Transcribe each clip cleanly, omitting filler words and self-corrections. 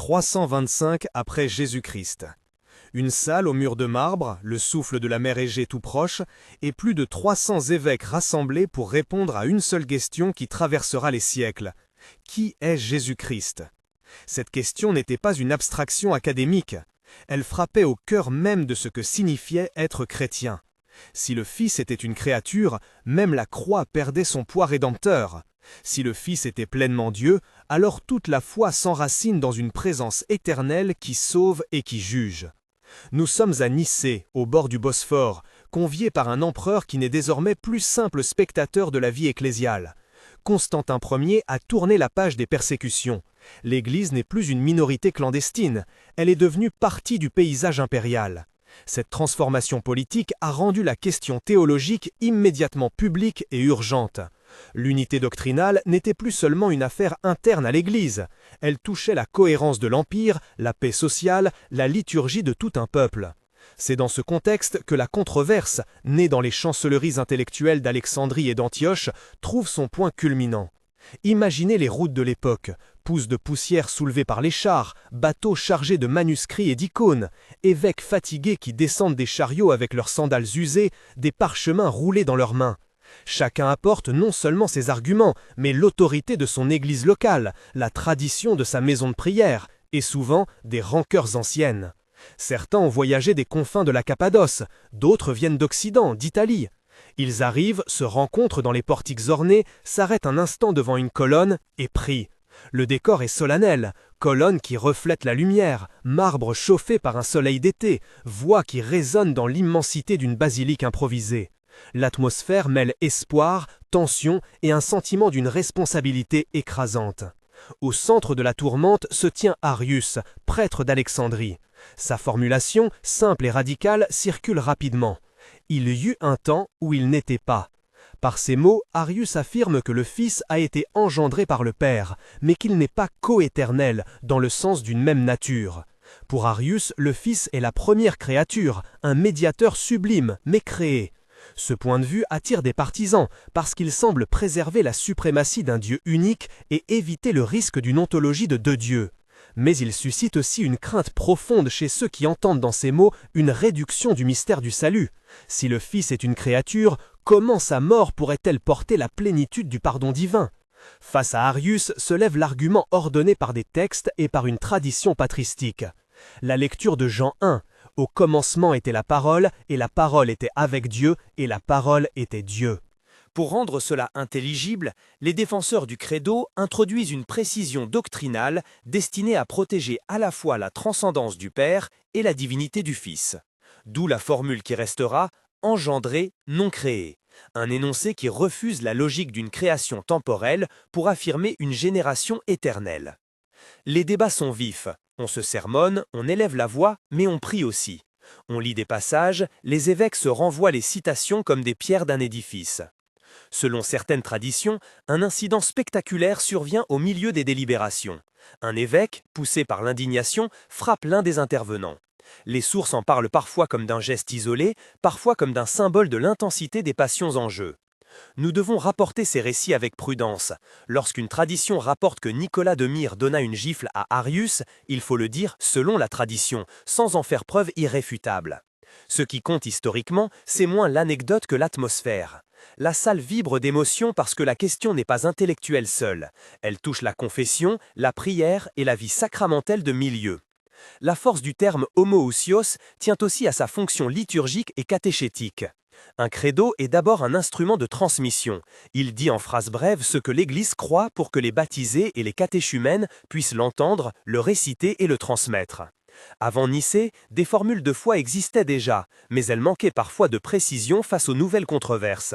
325 après Jésus-Christ. Une salle aux murs de marbre, le souffle de la mer Égée tout proche, et plus de 300 évêques rassemblés pour répondre à une seule question qui traversera les siècles. Qui est Jésus-Christ? Cette question n'était pas une abstraction académique. Elle frappait au cœur même de ce que signifiait être chrétien. Si le Fils était une créature, même la croix perdait son poids rédempteur. Si le Fils était pleinement Dieu, alors toute la foi s'enracine dans une présence éternelle qui sauve et qui juge. Nous sommes à Nicée, au bord du Bosphore, conviés par un empereur qui n'est désormais plus simple spectateur de la vie ecclésiale. Constantin Ier a tourné la page des persécutions. L'Église n'est plus une minorité clandestine, elle est devenue partie du paysage impérial. Cette transformation politique a rendu la question théologique immédiatement publique et urgente. L'unité doctrinale n'était plus seulement une affaire interne à l'Église, elle touchait la cohérence de l'Empire, la paix sociale, la liturgie de tout un peuple. C'est dans ce contexte que la controverse, née dans les chancelleries intellectuelles d'Alexandrie et d'Antioche, trouve son point culminant. Imaginez les routes de l'époque, pousses de poussière soulevées par les chars, bateaux chargés de manuscrits et d'icônes, évêques fatigués qui descendent des chariots avec leurs sandales usées, des parchemins roulés dans leurs mains. Chacun apporte non seulement ses arguments, mais l'autorité de son église locale, la tradition de sa maison de prière, et souvent des rancœurs anciennes. Certains ont voyagé des confins de la Cappadoce, d'autres viennent d'Occident, d'Italie. Ils arrivent, se rencontrent dans les portiques ornés, s'arrêtent un instant devant une colonne et prient. Le décor est solennel, colonne qui reflète la lumière, marbre chauffé par un soleil d'été, voix qui résonne dans l'immensité d'une basilique improvisée. L'atmosphère mêle espoir, tension et un sentiment d'une responsabilité écrasante. Au centre de la tourmente se tient Arius, prêtre d'Alexandrie. Sa formulation, simple et radicale, circule rapidement. Il y eut un temps où il n'était pas. Par ces mots, Arius affirme que le Fils a été engendré par le Père, mais qu'il n'est pas coéternel, dans le sens d'une même nature. Pour Arius, le Fils est la première créature, un médiateur sublime, mais créé. Ce point de vue attire des partisans, parce qu'il semble préserver la suprématie d'un Dieu unique et éviter le risque d'une ontologie de deux dieux. Mais il suscite aussi une crainte profonde chez ceux qui entendent dans ces mots une réduction du mystère du salut. Si le Fils est une créature, comment sa mort pourrait-elle porter la plénitude du pardon divin? Face à Arius se lève l'argument ordonné par des textes et par une tradition patristique. La lecture de Jean 1. Au commencement était la parole, et la parole était avec Dieu, et la parole était Dieu. Pour rendre cela intelligible, les défenseurs du credo introduisent une précision doctrinale destinée à protéger à la fois la transcendance du Père et la divinité du Fils. D'où la formule qui restera « engendré, non créé », un énoncé qui refuse la logique d'une création temporelle pour affirmer une génération éternelle. Les débats sont vifs, on se sermonne, on élève la voix, mais on prie aussi. On lit des passages, les évêques se renvoient les citations comme des pierres d'un édifice. Selon certaines traditions, un incident spectaculaire survient au milieu des délibérations. Un évêque, poussé par l'indignation, frappe l'un des intervenants. Les sources en parlent parfois comme d'un geste isolé, parfois comme d'un symbole de l'intensité des passions en jeu. Nous devons rapporter ces récits avec prudence. Lorsqu'une tradition rapporte que Nicolas de Myre donna une gifle à Arius, il faut le dire selon la tradition, sans en faire preuve irréfutable. Ce qui compte historiquement, c'est moins l'anecdote que l'atmosphère. La salle vibre d'émotion parce que la question n'est pas intellectuelle seule. Elle touche la confession, la prière et la vie sacramentelle de milieu. La force du terme homoousios tient aussi à sa fonction liturgique et catéchétique. Un credo est d'abord un instrument de transmission. Il dit en phrases brèves ce que l'Église croit pour que les baptisés et les catéchumènes puissent l'entendre, le réciter et le transmettre. Avant Nicée, des formules de foi existaient déjà, mais elles manquaient parfois de précision face aux nouvelles controverses.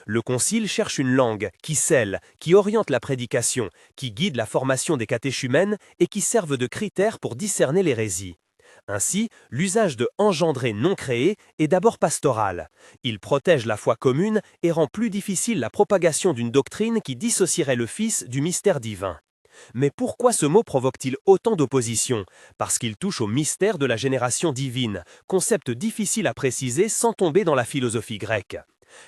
Le Concile cherche une langue qui scelle, qui oriente la prédication, qui guide la formation des catéchumènes et qui serve de critère pour discerner l'hérésie. Ainsi, l'usage de « engendrer non créé » est d'abord pastoral. Il protège la foi commune et rend plus difficile la propagation d'une doctrine qui dissocierait le Fils du mystère divin. Mais pourquoi ce mot provoque-t-il autant d'opposition? Parce qu'il touche au mystère de la génération divine, concept difficile à préciser sans tomber dans la philosophie grecque.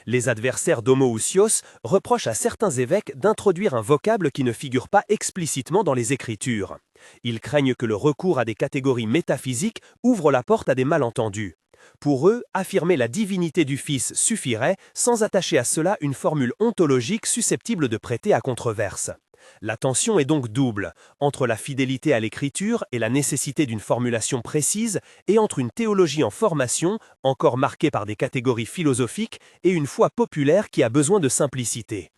Les adversaires d'Homoousios reprochent à certains évêques d'introduire un vocable qui ne figure pas explicitement dans les Écritures. Ils craignent que le recours à des catégories métaphysiques ouvre la porte à des malentendus. Pour eux, affirmer la divinité du Fils suffirait sans attacher à cela une formule ontologique susceptible de prêter à controverse. La tension est donc double, entre la fidélité à l'écriture et la nécessité d'une formulation précise, et entre une théologie en formation, encore marquée par des catégories philosophiques, et une foi populaire qui a besoin de simplicité.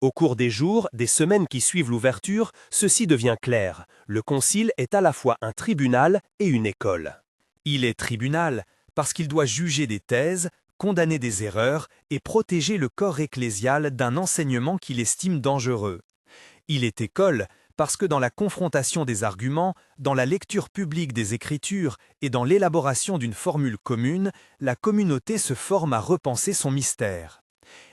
Au cours des jours, des semaines qui suivent l'ouverture, ceci devient clair. Le Concile est à la fois un tribunal et une école. Il est tribunal parce qu'il doit juger des thèses, condamner des erreurs et protéger le corps ecclésial d'un enseignement qu'il estime dangereux. Il est école parce que dans la confrontation des arguments, dans la lecture publique des Écritures et dans l'élaboration d'une formule commune, la communauté se forme à repenser son mystère.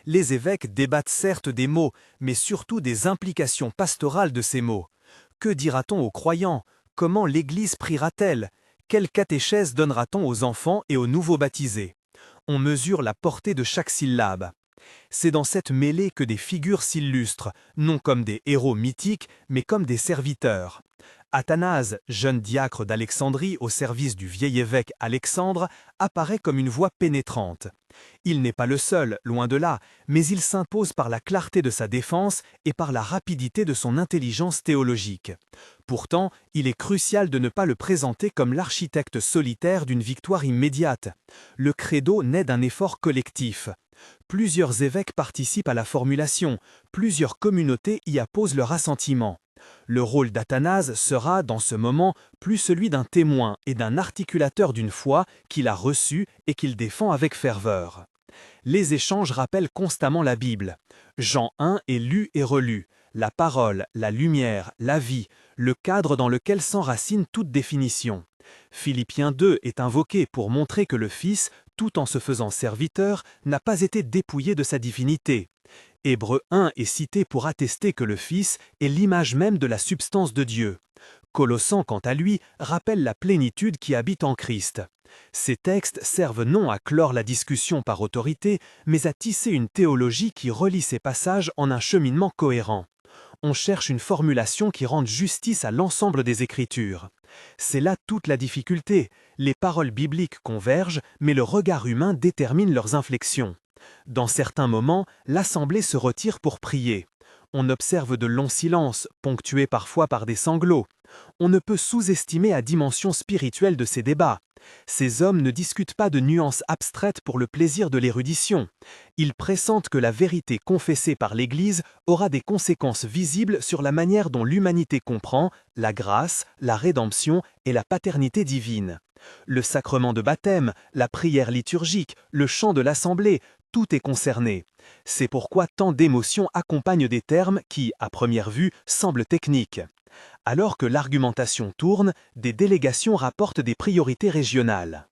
Les évêques débattent certes des mots, mais surtout des implications pastorales de ces mots. Que dira-t-on aux croyants? Comment l'Église priera-t-elle? Quelle catéchèse donnera-t-on aux enfants et aux nouveaux baptisés? On mesure la portée de chaque syllabe. C'est dans cette mêlée que des figures s'illustrent, non comme des héros mythiques, mais comme des serviteurs. Athanase, jeune diacre d'Alexandrie au service du vieil évêque Alexandre, apparaît comme une voix pénétrante. Il n'est pas le seul, loin de là, mais il s'impose par la clarté de sa défense et par la rapidité de son intelligence théologique. Pourtant, il est crucial de ne pas le présenter comme l'architecte solitaire d'une victoire immédiate. Le credo naît d'un effort collectif. Plusieurs évêques participent à la formulation, plusieurs communautés y apposent leur assentiment. Le rôle d'Athanase sera, dans ce moment, plus celui d'un témoin et d'un articulateur d'une foi qu'il a reçue et qu'il défend avec ferveur. Les échanges rappellent constamment la Bible. Jean 1 est lu et relu. La parole, la lumière, la vie, le cadre dans lequel s'enracine toute définition. Philippiens 2 est invoqué pour montrer que le Fils, tout en se faisant serviteur, n'a pas été dépouillé de sa divinité. Hébreux 1 est cité pour attester que le Fils est l'image même de la substance de Dieu. Colossens, quant à lui, rappelle la plénitude qui habite en Christ. Ces textes servent non à clore la discussion par autorité, mais à tisser une théologie qui relie ces passages en un cheminement cohérent. On cherche une formulation qui rende justice à l'ensemble des Écritures. C'est là toute la difficulté. Les paroles bibliques convergent, mais le regard humain détermine leurs inflexions. Dans certains moments, l'assemblée se retire pour prier. On observe de longs silences, ponctués parfois par des sanglots. On ne peut sous-estimer la dimension spirituelle de ces débats. Ces hommes ne discutent pas de nuances abstraites pour le plaisir de l'érudition. Ils pressentent que la vérité confessée par l'Église aura des conséquences visibles sur la manière dont l'humanité comprend la grâce, la rédemption et la paternité divine. Le sacrement de baptême, la prière liturgique, le chant de l'assemblée, tout est concerné. C'est pourquoi tant d'émotions accompagnent des termes qui, à première vue, semblent techniques. Alors que l'argumentation tourne, des délégations rapportent des priorités régionales.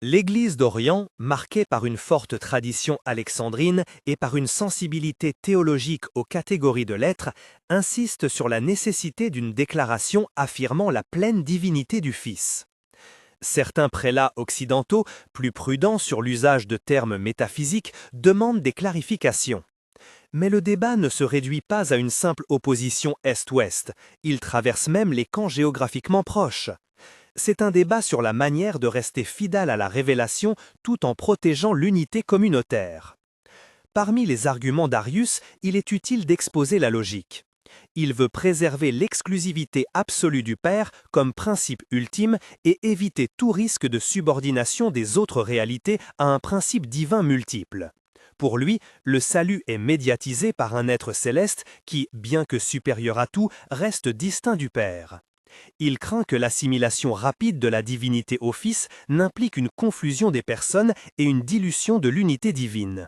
L'Église d'Orient, marquée par une forte tradition alexandrine et par une sensibilité théologique aux catégories de lettres, insiste sur la nécessité d'une déclaration affirmant la pleine divinité du Fils. Certains prélats occidentaux, plus prudents sur l'usage de termes métaphysiques, demandent des clarifications. Mais le débat ne se réduit pas à une simple opposition Est-Ouest, il traverse même les camps géographiquement proches. C'est un débat sur la manière de rester fidèle à la révélation tout en protégeant l'unité communautaire. Parmi les arguments d'Arius, il est utile d'exposer la logique. Il veut préserver l'exclusivité absolue du Père comme principe ultime et éviter tout risque de subordination des autres réalités à un principe divin multiple. Pour lui, le salut est médiatisé par un être céleste qui, bien que supérieur à tout, reste distinct du Père. Il craint que l'assimilation rapide de la divinité au Fils n'implique une confusion des personnes et une dilution de l'unité divine.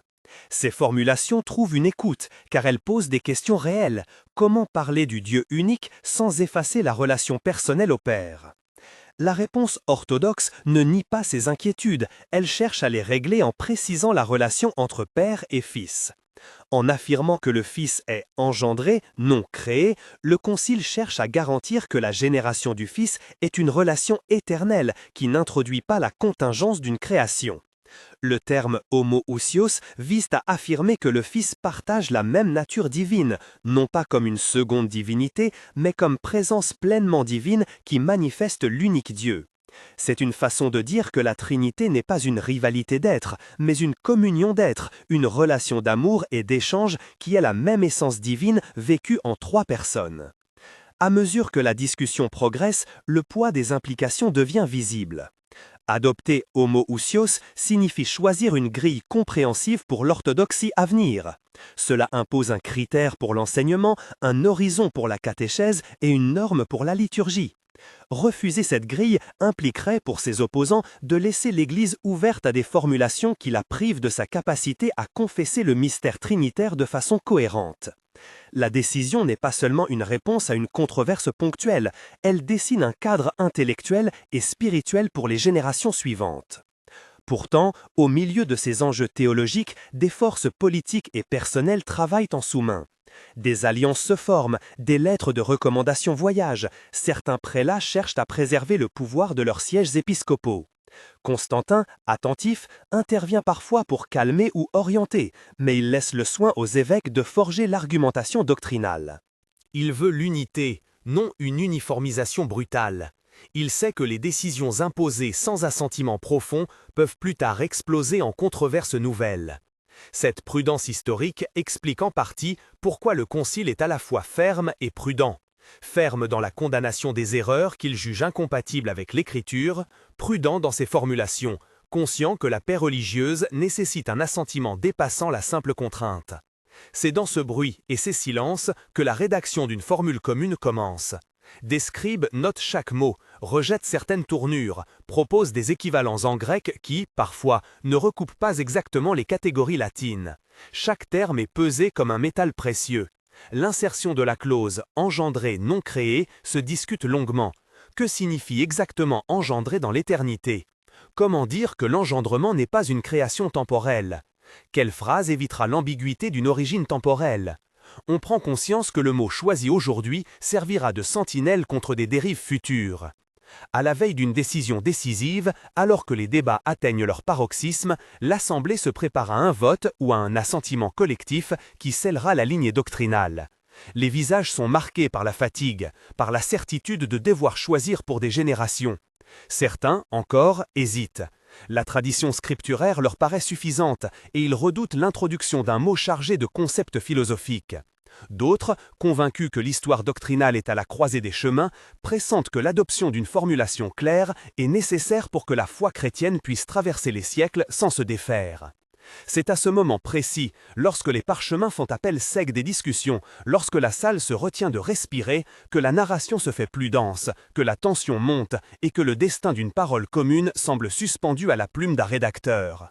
Ces formulations trouvent une écoute, car elles posent des questions réelles. Comment parler du Dieu unique sans effacer la relation personnelle au Père? La réponse orthodoxe ne nie pas ces inquiétudes, elle cherche à les régler en précisant la relation entre Père et Fils. En affirmant que le Fils est engendré, non créé, le Concile cherche à garantir que la génération du Fils est une relation éternelle qui n'introduit pas la contingence d'une création. Le terme homoousios vise à affirmer que le Fils partage la même nature divine, non pas comme une seconde divinité, mais comme présence pleinement divine qui manifeste l'unique Dieu. C'est une façon de dire que la Trinité n'est pas une rivalité d'êtres, mais une communion d'êtres, une relation d'amour et d'échange qui est la même essence divine vécue en trois personnes. À mesure que la discussion progresse, le poids des implications devient visible. Adopter homoousios signifie choisir une grille compréhensive pour l'orthodoxie à venir. Cela impose un critère pour l'enseignement, un horizon pour la catéchèse et une norme pour la liturgie. Refuser cette grille impliquerait pour ses opposants de laisser l'Église ouverte à des formulations qui la privent de sa capacité à confesser le mystère trinitaire de façon cohérente. La décision n'est pas seulement une réponse à une controverse ponctuelle, elle dessine un cadre intellectuel et spirituel pour les générations suivantes. Pourtant, au milieu de ces enjeux théologiques, des forces politiques et personnelles travaillent en sous-main. Des alliances se forment, des lettres de recommandation voyagent, certains prélats cherchent à préserver le pouvoir de leurs sièges épiscopaux. Constantin, attentif, intervient parfois pour calmer ou orienter, mais il laisse le soin aux évêques de forger l'argumentation doctrinale. Il veut l'unité, non une uniformisation brutale. Il sait que les décisions imposées sans assentiment profond peuvent plus tard exploser en controverses nouvelles. Cette prudence historique explique en partie pourquoi le Concile est à la fois ferme et prudent. Ferme dans la condamnation des erreurs qu'il juge incompatibles avec l'Écriture, prudent dans ses formulations, conscient que la paix religieuse nécessite un assentiment dépassant la simple contrainte. C'est dans ce bruit et ces silences que la rédaction d'une formule commune commence. Des scribes notent chaque mot, rejettent certaines tournures, proposent des équivalents en grec qui, parfois, ne recoupent pas exactement les catégories latines. Chaque terme est pesé comme un métal précieux. L'insertion de la clause « engendré, non créé » se discute longuement. Que signifie exactement « engendré » dans l'éternité? Comment dire que l'engendrement n'est pas une création temporelle? Quelle phrase évitera l'ambiguïté d'une origine temporelle? On prend conscience que le mot choisi aujourd'hui servira de sentinelle contre des dérives futures. À la veille d'une décision décisive, alors que les débats atteignent leur paroxysme, l'Assemblée se prépare à un vote ou à un assentiment collectif qui scellera la ligne doctrinale. Les visages sont marqués par la fatigue, par la certitude de devoir choisir pour des générations. Certains, encore, hésitent. La tradition scripturaire leur paraît suffisante et ils redoutent l'introduction d'un mot chargé de concepts philosophiques. D'autres, convaincus que l'histoire doctrinale est à la croisée des chemins, pressentent que l'adoption d'une formulation claire est nécessaire pour que la foi chrétienne puisse traverser les siècles sans se défaire. C'est à ce moment précis, lorsque les parchemins font appel sec des discussions, lorsque la salle se retient de respirer, que la narration se fait plus dense, que la tension monte et que le destin d'une parole commune semble suspendu à la plume d'un rédacteur.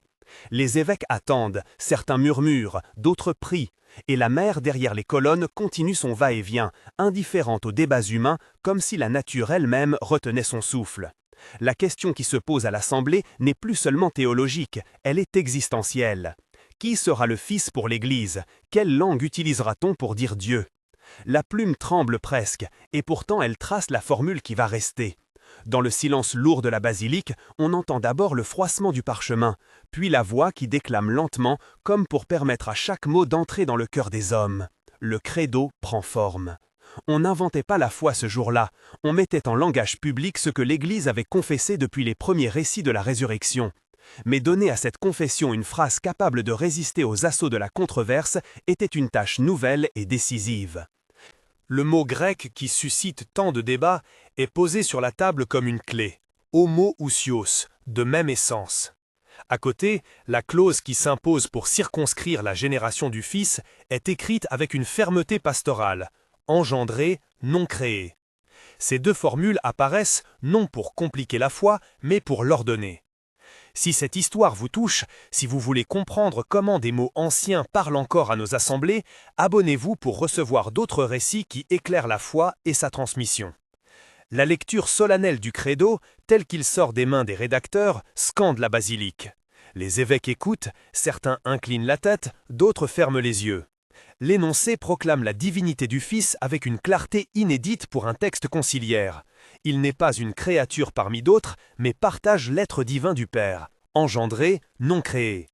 Les évêques attendent, certains murmurent, d'autres prient, et la mer derrière les colonnes continue son va-et-vient, indifférente aux débats humains, comme si la nature elle-même retenait son souffle. La question qui se pose à l'Assemblée n'est plus seulement théologique, elle est existentielle. Qui sera le Fils pour l'Église? Quelle langue utilisera-t-on pour dire Dieu? La plume tremble presque, et pourtant elle trace la formule qui va rester. Dans le silence lourd de la basilique, on entend d'abord le froissement du parchemin, puis la voix qui déclame lentement, comme pour permettre à chaque mot d'entrer dans le cœur des hommes. Le credo prend forme. On n'inventait pas la foi ce jour-là, on mettait en langage public ce que l'Église avait confessé depuis les premiers récits de la résurrection. Mais donner à cette confession une phrase capable de résister aux assauts de la controverse était une tâche nouvelle et décisive. Le mot grec qui suscite tant de débats est posé sur la table comme une clé, homoousios, de même essence. À côté, la clause qui s'impose pour circonscrire la génération du Fils est écrite avec une fermeté pastorale, engendré, non créé. Ces deux formules apparaissent non pour compliquer la foi, mais pour l'ordonner. Si cette histoire vous touche, si vous voulez comprendre comment des mots anciens parlent encore à nos assemblées, abonnez-vous pour recevoir d'autres récits qui éclairent la foi et sa transmission. La lecture solennelle du credo, tel qu'il sort des mains des rédacteurs, scande la basilique. Les évêques écoutent, certains inclinent la tête, d'autres ferment les yeux. L'énoncé proclame la divinité du Fils avec une clarté inédite pour un texte conciliaire. Il n'est pas une créature parmi d'autres, mais partage l'être divin du Père. engendré, non créé.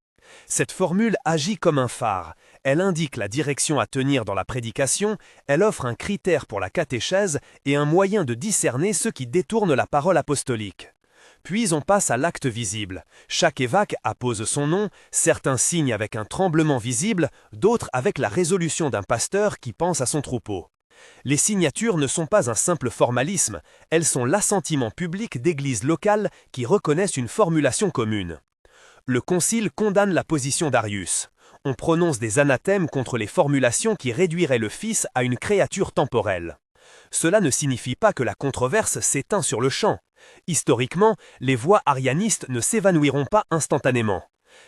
Cette formule agit comme un phare. Elle indique la direction à tenir dans la prédication, elle offre un critère pour la catéchèse et un moyen de discerner ceux qui détournent la parole apostolique. Puis on passe à l'acte visible. Chaque évêque appose son nom, certains signent avec un tremblement visible, d'autres avec la résolution d'un pasteur qui pense à son troupeau. Les signatures ne sont pas un simple formalisme, elles sont l'assentiment public d'églises locales qui reconnaissent une formulation commune. Le Concile condamne la position d'Arius. On prononce des anathèmes contre les formulations qui réduiraient le Fils à une créature temporelle. Cela ne signifie pas que la controverse s'éteint sur le champ. Historiquement, les voix arianistes ne s'évanouiront pas instantanément.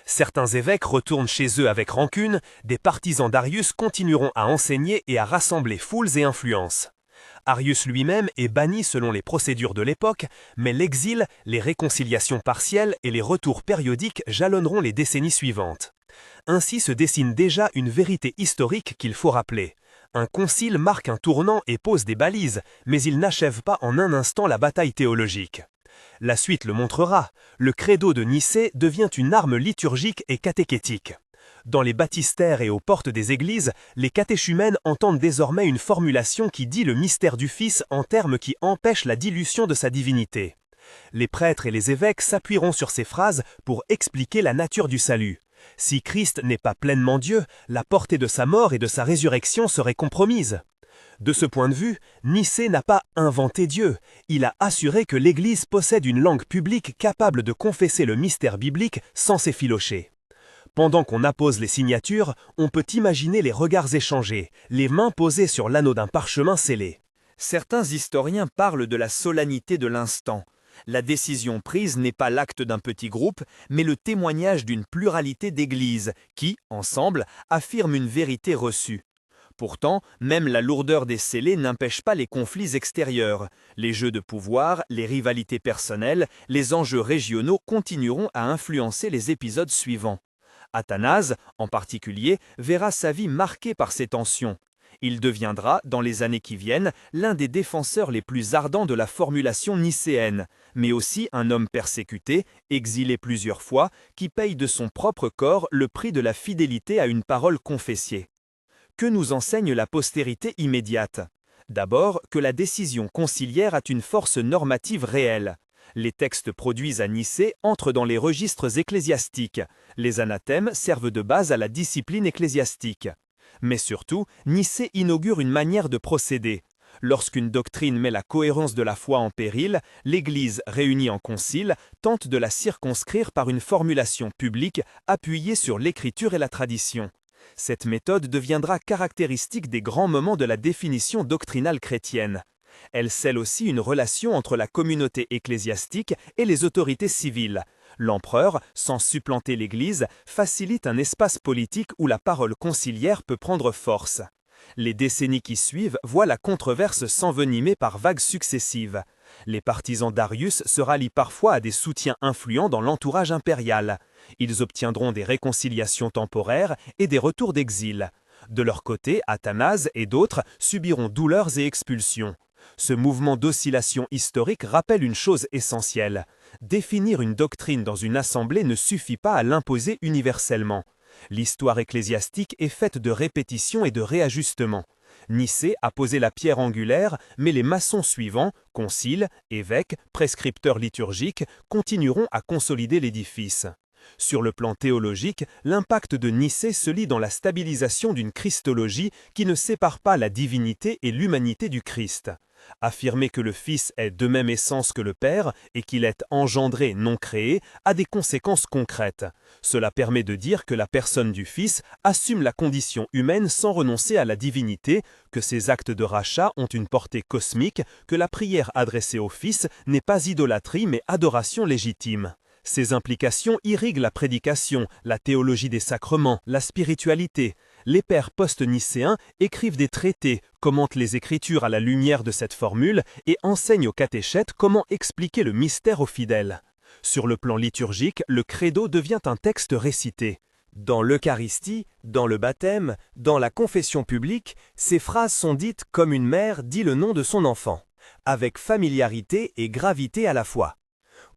Certains évêques retournent chez eux avec rancune, des partisans d'Arius continueront à enseigner et à rassembler foules et influences. Arius lui-même est banni selon les procédures de l'époque, mais l'exil, les réconciliations partielles et les retours périodiques jalonneront les décennies suivantes. Ainsi se dessine déjà une vérité historique qu'il faut rappeler. Un concile marque un tournant et pose des balises, mais il n'achève pas en un instant la bataille théologique. La suite le montrera, le credo de Nicée devient une arme liturgique et catéchétique. Dans les baptistères et aux portes des églises, les catéchumènes entendent désormais une formulation qui dit le mystère du Fils en termes qui empêchent la dilution de sa divinité. Les prêtres et les évêques s'appuieront sur ces phrases pour expliquer la nature du salut. Si Christ n'est pas pleinement Dieu, la portée de sa mort et de sa résurrection serait compromise. De ce point de vue, Nicée n'a pas inventé Dieu, il a assuré que l'Église possède une langue publique capable de confesser le mystère biblique sans s'effilocher. Pendant qu'on appose les signatures, on peut imaginer les regards échangés, les mains posées sur l'anneau d'un parchemin scellé. Certains historiens parlent de la solennité de l'instant. La décision prise n'est pas l'acte d'un petit groupe, mais le témoignage d'une pluralité d'églises qui, ensemble, affirment une vérité reçue. Pourtant, même la lourdeur des scellés n'empêche pas les conflits extérieurs. Les jeux de pouvoir, les rivalités personnelles, les enjeux régionaux continueront à influencer les épisodes suivants. Athanase, en particulier, verra sa vie marquée par ces tensions. Il deviendra, dans les années qui viennent, l'un des défenseurs les plus ardents de la formulation nicéenne, mais aussi un homme persécuté, exilé plusieurs fois, qui paye de son propre corps le prix de la fidélité à une parole confessée. Que nous enseigne la postérité immédiate? D'abord, que la décision conciliaire a une force normative réelle. Les textes produits à Nicée entrent dans les registres ecclésiastiques. Les anathèmes servent de base à la discipline ecclésiastique. Mais surtout, Nicée inaugure une manière de procéder. Lorsqu'une doctrine met la cohérence de la foi en péril, l'Église, réunie en concile, tente de la circonscrire par une formulation publique appuyée sur l'écriture et la tradition. Cette méthode deviendra caractéristique des grands moments de la définition doctrinale chrétienne. Elle scelle aussi une relation entre la communauté ecclésiastique et les autorités civiles. L'empereur, sans supplanter l'Église, facilite un espace politique où la parole conciliaire peut prendre force. Les décennies qui suivent voient la controverse s'envenimer par vagues successives. Les partisans d'Arius se rallient parfois à des soutiens influents dans l'entourage impérial. Ils obtiendront des réconciliations temporaires et des retours d'exil. De leur côté, Athanase et d'autres subiront douleurs et expulsions. Ce mouvement d'oscillation historique rappelle une chose essentielle. Définir une doctrine dans une assemblée ne suffit pas à l'imposer universellement. L'histoire ecclésiastique est faite de répétitions et de réajustements. Nicée a posé la pierre angulaire, mais les maçons suivants, conciles, évêques, prescripteurs liturgiques, continueront à consolider l'édifice. Sur le plan théologique, l'impact de Nicée se lie dans la stabilisation d'une christologie qui ne sépare pas la divinité et l'humanité du Christ. Affirmer que le Fils est de même essence que le Père et qu'il est engendré, non créé, a des conséquences concrètes. Cela permet de dire que la personne du Fils assume la condition humaine sans renoncer à la divinité, que ses actes de rachat ont une portée cosmique, que la prière adressée au Fils n'est pas idolâtrie mais adoration légitime. Ces implications irriguent la prédication, la théologie des sacrements, la spiritualité. Les pères post-nicéens écrivent des traités, commentent les Écritures à la lumière de cette formule et enseignent aux catéchètes comment expliquer le mystère aux fidèles. Sur le plan liturgique, le credo devient un texte récité. Dans l'Eucharistie, dans le baptême, dans la confession publique, ces phrases sont dites comme une mère dit le nom de son enfant, avec familiarité et gravité à la fois.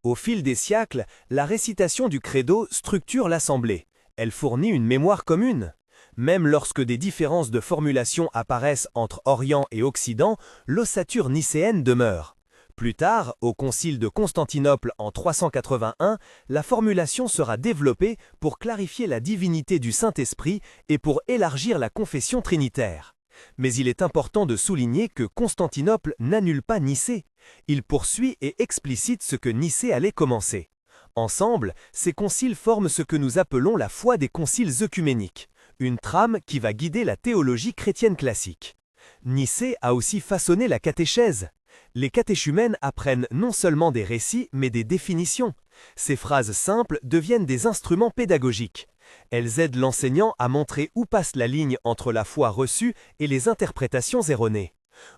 Au fil des siècles, la récitation du credo structure l'assemblée. Elle fournit une mémoire commune. Même lorsque des différences de formulation apparaissent entre Orient et Occident, l'ossature nicéenne demeure. Plus tard, au Concile de Constantinople en 381, la formulation sera développée pour clarifier la divinité du Saint-Esprit et pour élargir la confession trinitaire. Mais il est important de souligner que Constantinople n'annule pas Nicée. Il poursuit et explicite ce que Nicée allait commencer. Ensemble, ces conciles forment ce que nous appelons la foi des conciles œcuméniques, une trame qui va guider la théologie chrétienne classique. Nicée a aussi façonné la catéchèse. Les catéchumènes apprennent non seulement des récits, mais des définitions. Ces phrases simples deviennent des instruments pédagogiques. Elles aident l'enseignant à montrer où passe la ligne entre la foi reçue et les interprétations erronées.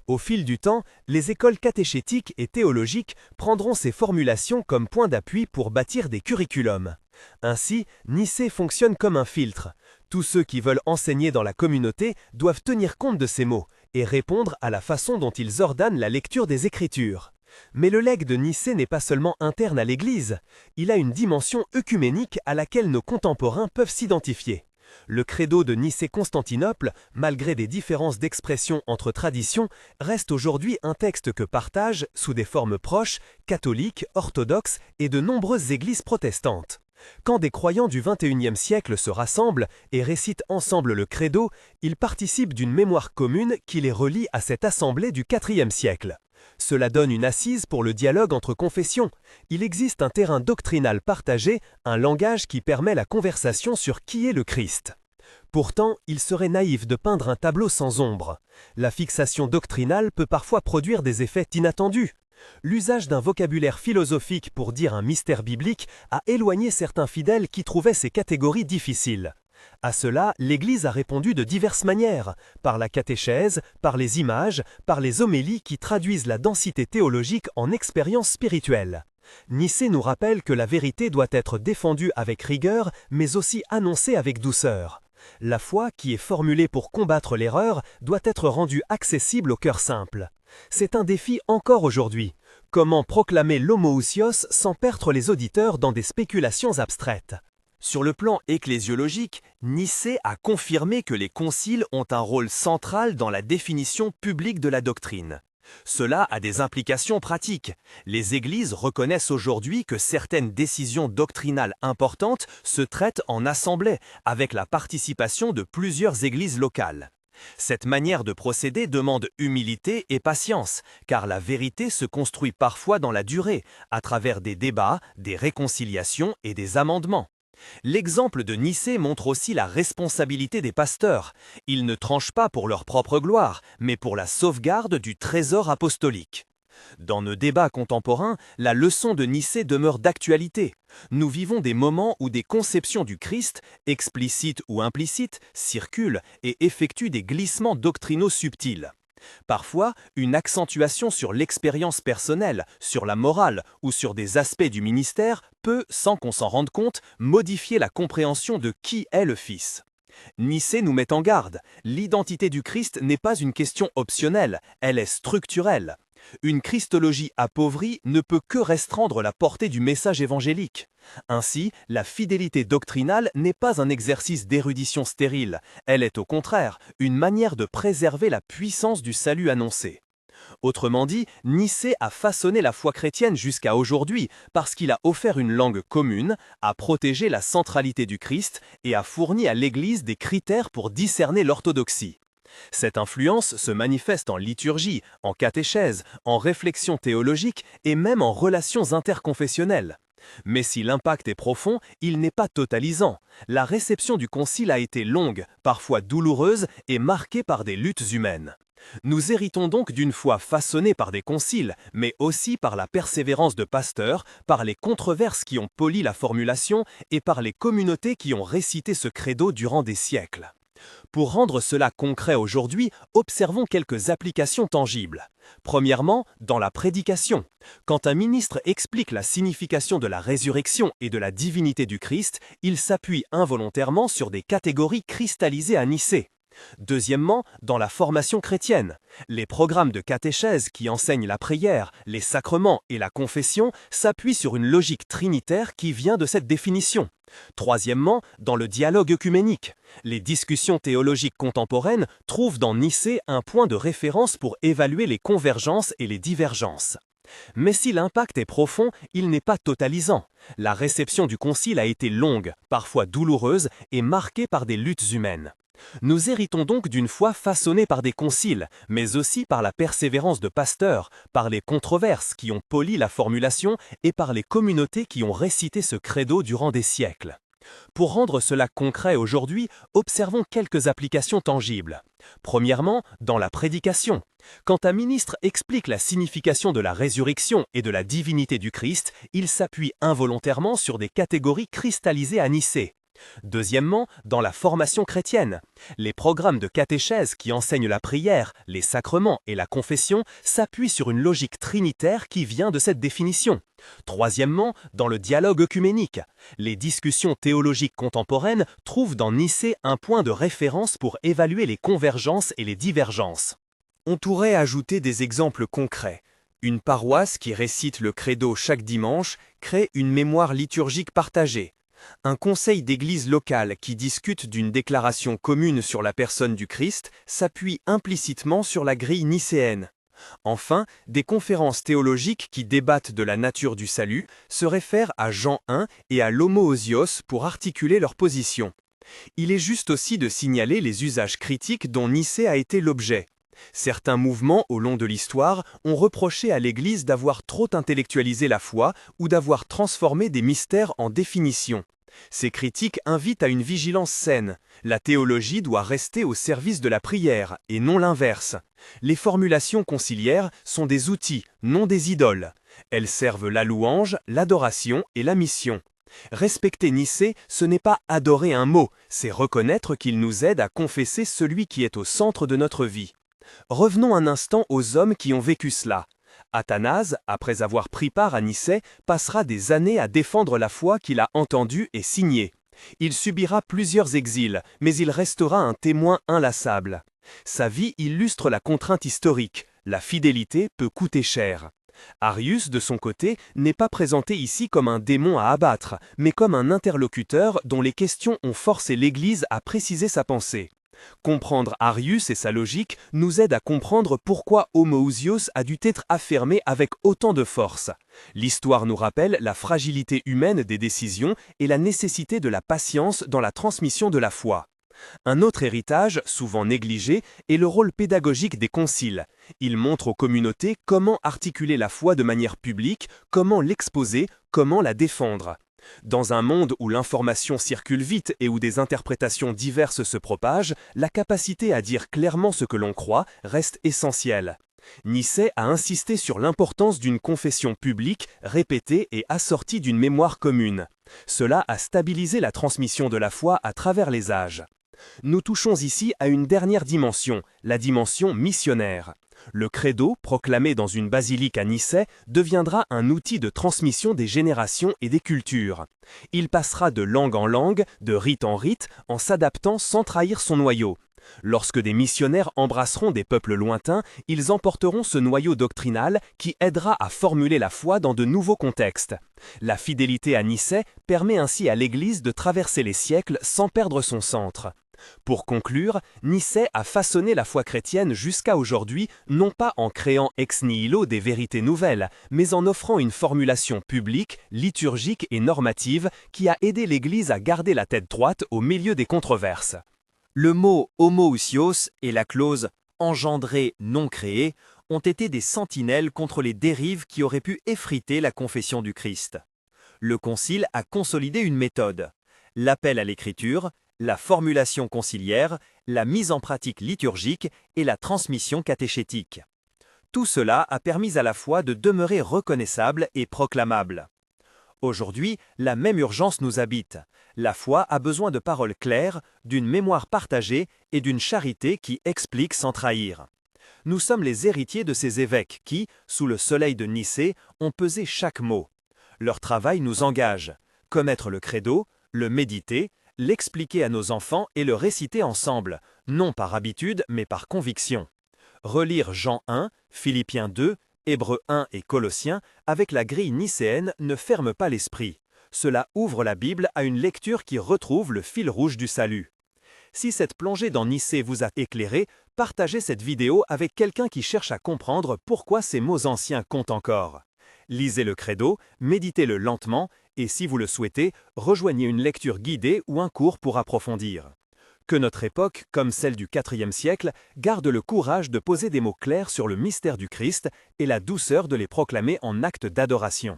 Au fil du temps, les écoles catéchétiques et théologiques prendront ces formulations comme point d'appui pour bâtir des curriculums. Ainsi, Nicée fonctionne comme un filtre. Tous ceux qui veulent enseigner dans la communauté doivent tenir compte de ces mots et répondre à la façon dont ils ordonnent la lecture des Écritures. Mais le legs de Nicée n'est pas seulement interne à l'Église, il a une dimension œcuménique à laquelle nos contemporains peuvent s'identifier. Le credo de Nicée-Constantinople, malgré des différences d'expression entre traditions, reste aujourd'hui un texte que partagent, sous des formes proches, catholiques, orthodoxes et de nombreuses églises protestantes. Quand des croyants du XXIe siècle se rassemblent et récitent ensemble le credo, ils participent d'une mémoire commune qui les relie à cette assemblée du IVe siècle. Cela donne une assise pour le dialogue entre confessions. Il existe un terrain doctrinal partagé, un langage qui permet la conversation sur qui est le Christ. Pourtant, il serait naïf de peindre un tableau sans ombre. La fixation doctrinale peut parfois produire des effets inattendus. L'usage d'un vocabulaire philosophique pour dire un mystère biblique a éloigné certains fidèles qui trouvaient ces catégories difficiles. À cela, l'Église a répondu de diverses manières, par la catéchèse, par les images, par les homélies qui traduisent la densité théologique en expérience spirituelle. Nicée nous rappelle que la vérité doit être défendue avec rigueur, mais aussi annoncée avec douceur. La foi, qui est formulée pour combattre l'erreur, doit être rendue accessible au cœur simple. C'est un défi encore aujourd'hui. Comment proclamer l'homoousios sans perdre les auditeurs dans des spéculations abstraites? Sur le plan ecclésiologique, Nicée a confirmé que les conciles ont un rôle central dans la définition publique de la doctrine. Cela a des implications pratiques. Les églises reconnaissent aujourd'hui que certaines décisions doctrinales importantes se traitent en assemblée, avec la participation de plusieurs églises locales. Cette manière de procéder demande humilité et patience, car la vérité se construit parfois dans la durée, à travers des débats, des réconciliations et des amendements. L'exemple de Nicée montre aussi la responsabilité des pasteurs. Ils ne tranchent pas pour leur propre gloire, mais pour la sauvegarde du trésor apostolique. Dans nos débats contemporains, la leçon de Nicée demeure d'actualité. Nous vivons des moments où des conceptions du Christ, explicites ou implicites, circulent et effectuent des glissements doctrinaux subtils. Parfois, une accentuation sur l'expérience personnelle, sur la morale ou sur des aspects du ministère peut, sans qu'on s'en rende compte, modifier la compréhension de qui est le Fils. Nicée nous met en garde. L'identité du Christ n'est pas une question optionnelle, elle est structurelle. Une christologie appauvrie ne peut que restreindre la portée du message évangélique. Ainsi, la fidélité doctrinale n'est pas un exercice d'érudition stérile, elle est au contraire une manière de préserver la puissance du salut annoncé. Autrement dit, Nicée a façonné la foi chrétienne jusqu'à aujourd'hui parce qu'il a offert une langue commune, a protégé la centralité du Christ et a fourni à l'Église des critères pour discerner l'orthodoxie. Cette influence se manifeste en liturgie, en catéchèse, en réflexion théologique et même en relations interconfessionnelles. Mais si l'impact est profond, il n'est pas totalisant. La réception du concile a été longue, parfois douloureuse et marquée par des luttes humaines. Nous héritons donc d'une foi façonnée par des conciles, mais aussi par la persévérance de pasteurs, par les controverses qui ont poli la formulation et par les communautés qui ont récité ce credo durant des siècles. Pour rendre cela concret aujourd'hui, observons quelques applications tangibles. Premièrement, dans la prédication. Quand un ministre explique la signification de la résurrection et de la divinité du Christ, il s'appuie involontairement sur des catégories cristallisées à Nicée. Deuxièmement, dans la formation chrétienne. Les programmes de catéchèse qui enseignent la prière, les sacrements et la confession s'appuient sur une logique trinitaire qui vient de cette définition. Troisièmement, dans le dialogue œcuménique. Les discussions théologiques contemporaines trouvent dans Nicée un point de référence pour évaluer les convergences et les divergences. Mais si l'impact est profond, il n'est pas totalisant. La réception du concile a été longue, parfois douloureuse et marquée par des luttes humaines. Nous héritons donc d'une foi façonnée par des conciles, mais aussi par la persévérance de pasteurs, par les controverses qui ont poli la formulation et par les communautés qui ont récité ce credo durant des siècles. Pour rendre cela concret aujourd'hui, observons quelques applications tangibles. Premièrement, dans la prédication. Quand un ministre explique la signification de la résurrection et de la divinité du Christ, il s'appuie involontairement sur des catégories cristallisées à Nicée. Deuxièmement, dans la formation chrétienne. Les programmes de catéchèse qui enseignent la prière, les sacrements et la confession s'appuient sur une logique trinitaire qui vient de cette définition. Troisièmement, dans le dialogue œcuménique. Les discussions théologiques contemporaines trouvent dans Nicée un point de référence pour évaluer les convergences et les divergences. On pourrait ajouter des exemples concrets. Une paroisse qui récite le credo chaque dimanche crée une mémoire liturgique partagée. Un conseil d'église locale qui discute d'une déclaration commune sur la personne du Christ s'appuie implicitement sur la grille nicéenne. Enfin, des conférences théologiques qui débattent de la nature du salut se réfèrent à Jean 1 et à l'homoousios pour articuler leur position. Il est juste aussi de signaler les usages critiques dont Nicée a été l'objet. Certains mouvements au long de l'histoire ont reproché à l'Église d'avoir trop intellectualisé la foi ou d'avoir transformé des mystères en définitions. Ces critiques invitent à une vigilance saine. La théologie doit rester au service de la prière, et non l'inverse. Les formulations conciliaires sont des outils, non des idoles. Elles servent la louange, l'adoration et la mission. Respecter Nicée, ce n'est pas adorer un mot, c'est reconnaître qu'il nous aide à confesser celui qui est au centre de notre vie. Revenons un instant aux hommes qui ont vécu cela. Athanase, après avoir pris part à Nicée, passera des années à défendre la foi qu'il a entendue et signée. Il subira plusieurs exils, mais il restera un témoin inlassable. Sa vie illustre la contrainte historique. La fidélité peut coûter cher. Arius, de son côté, n'est pas présenté ici comme un démon à abattre, mais comme un interlocuteur dont les questions ont forcé l'Église à préciser sa pensée. Comprendre Arius et sa logique nous aide à comprendre pourquoi homoousios a dû être affirmé avec autant de force. L'histoire nous rappelle la fragilité humaine des décisions et la nécessité de la patience dans la transmission de la foi. Un autre héritage, souvent négligé, est le rôle pédagogique des conciles. Ils montrent aux communautés comment articuler la foi de manière publique, comment l'exposer, comment la défendre. Dans un monde où l'information circule vite et où des interprétations diverses se propagent, la capacité à dire clairement ce que l'on croit reste essentielle. Nicée a insisté sur l'importance d'une confession publique, répétée et assortie d'une mémoire commune. Cela a stabilisé la transmission de la foi à travers les âges. Nous touchons ici à une dernière dimension, la dimension missionnaire. Le credo, proclamé dans une basilique à Nicée, deviendra un outil de transmission des générations et des cultures. Il passera de langue en langue, de rite en s'adaptant sans trahir son noyau. Lorsque des missionnaires embrasseront des peuples lointains, ils emporteront ce noyau doctrinal qui aidera à formuler la foi dans de nouveaux contextes. La fidélité à Nicée permet ainsi à l'Église de traverser les siècles sans perdre son centre. Pour conclure, Nicée a façonné la foi chrétienne jusqu'à aujourd'hui, non pas en créant ex nihilo des vérités nouvelles, mais en offrant une formulation publique, liturgique et normative qui a aidé l'Église à garder la tête droite au milieu des controverses. Le mot homoousios et la clause engendré, non créé ont été des sentinelles contre les dérives qui auraient pu effriter la confession du Christ. Le Concile a consolidé une méthode: l'appel à l'écriture, la formulation conciliaire, la mise en pratique liturgique et la transmission catéchétique. Tout cela a permis à la foi de demeurer reconnaissable et proclamable. Aujourd'hui, la même urgence nous habite. La foi a besoin de paroles claires, d'une mémoire partagée et d'une charité qui explique sans trahir. Nous sommes les héritiers de ces évêques qui, sous le soleil de Nicée, ont pesé chaque mot. Leur travail nous engage. Connaître le credo, le méditer, l'expliquer à nos enfants et le réciter ensemble, non par habitude mais par conviction. Relire Jean 1, Philippiens 2, Hébreux 1 et Colossiens avec la grille nicéenne ne ferme pas l'esprit. Cela ouvre la Bible à une lecture qui retrouve le fil rouge du salut. Si cette plongée dans Nicée vous a éclairé, partagez cette vidéo avec quelqu'un qui cherche à comprendre pourquoi ces mots anciens comptent encore. Lisez le credo, méditez-le lentement et si vous le souhaitez, rejoignez une lecture guidée ou un cours pour approfondir. Que notre époque, comme celle du IVe siècle, garde le courage de poser des mots clairs sur le mystère du Christ et la douceur de les proclamer en acte d'adoration.